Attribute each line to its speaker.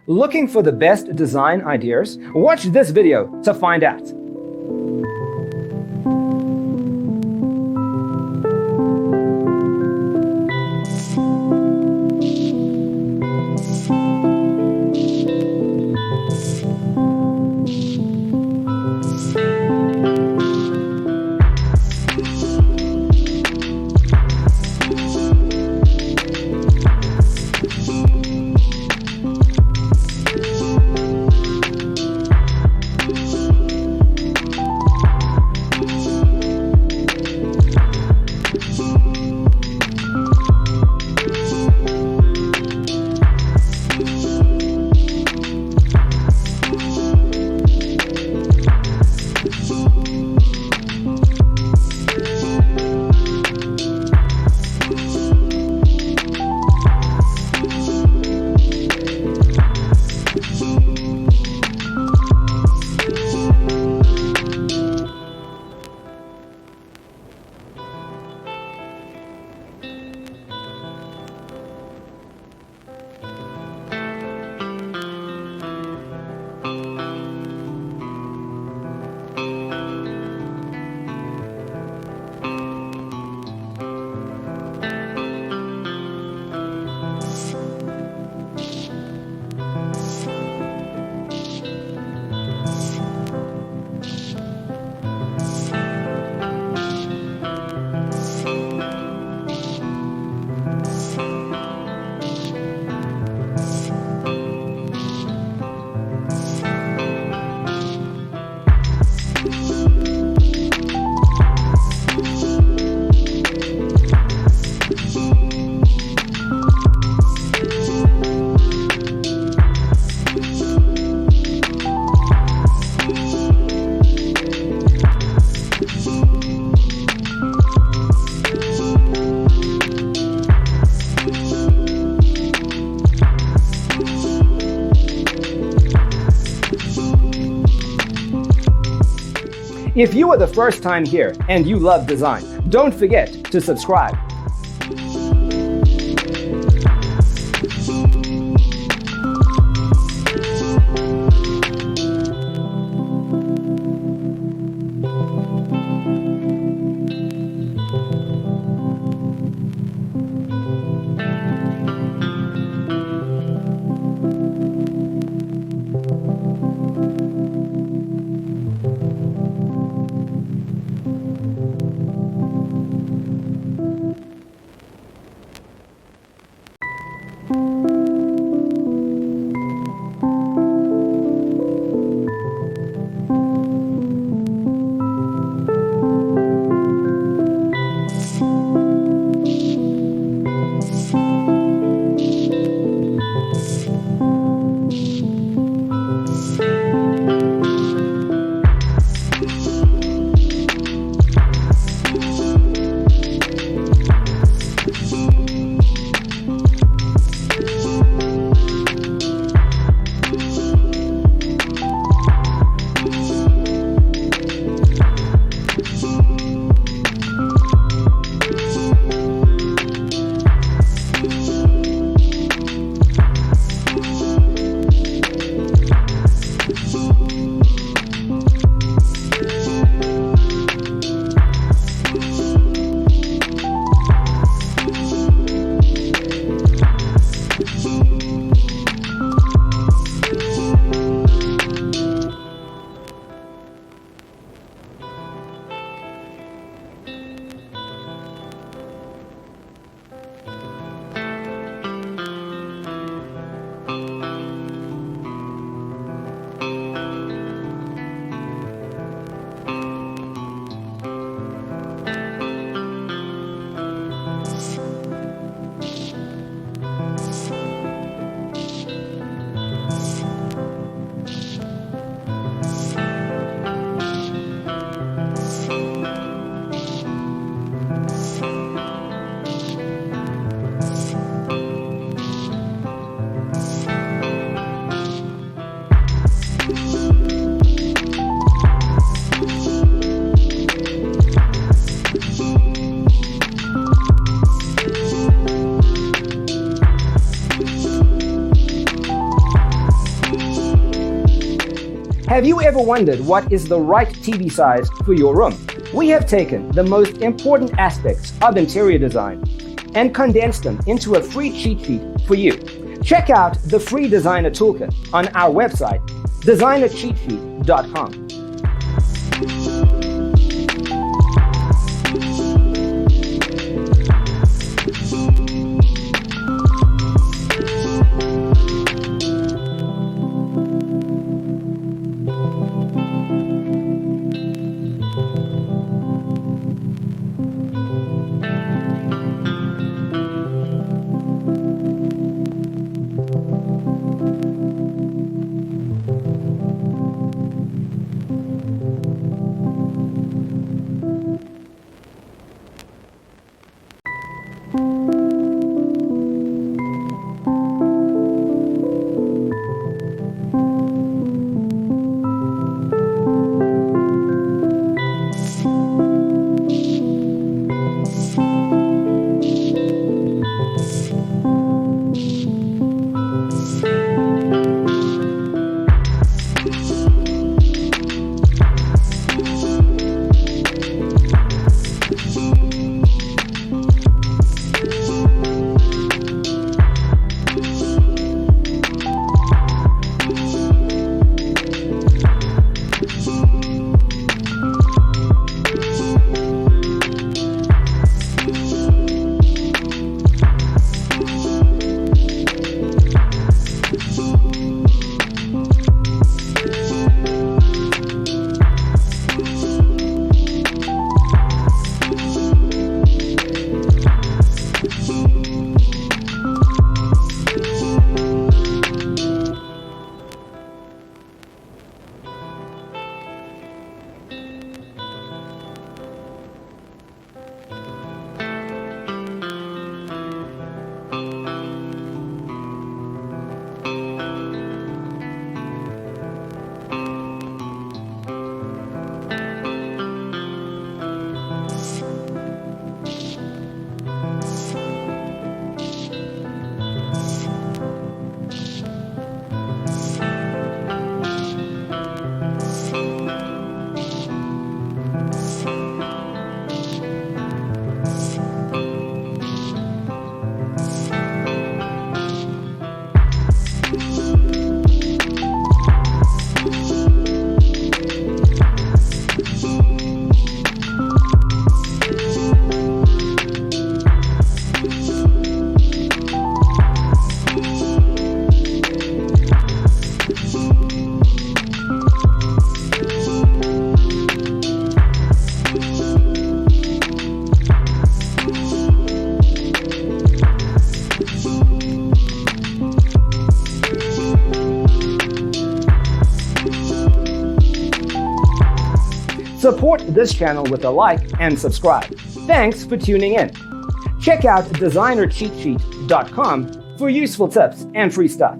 Speaker 1: Looking for the best design ideas? Watch this video to find out. If you are the first time here and you love design, don't forget to subscribe. Have you ever wondered what is the right TV size for your room? We have taken the most important aspects of interior design and condensed them into a free cheat sheet for you. Check out the free designer toolkit on our website, designercheatsheet.com. Support this channel with a like and subscribe. Thanks for tuning in. Check out designercheatsheet.com for useful tips and free stuff.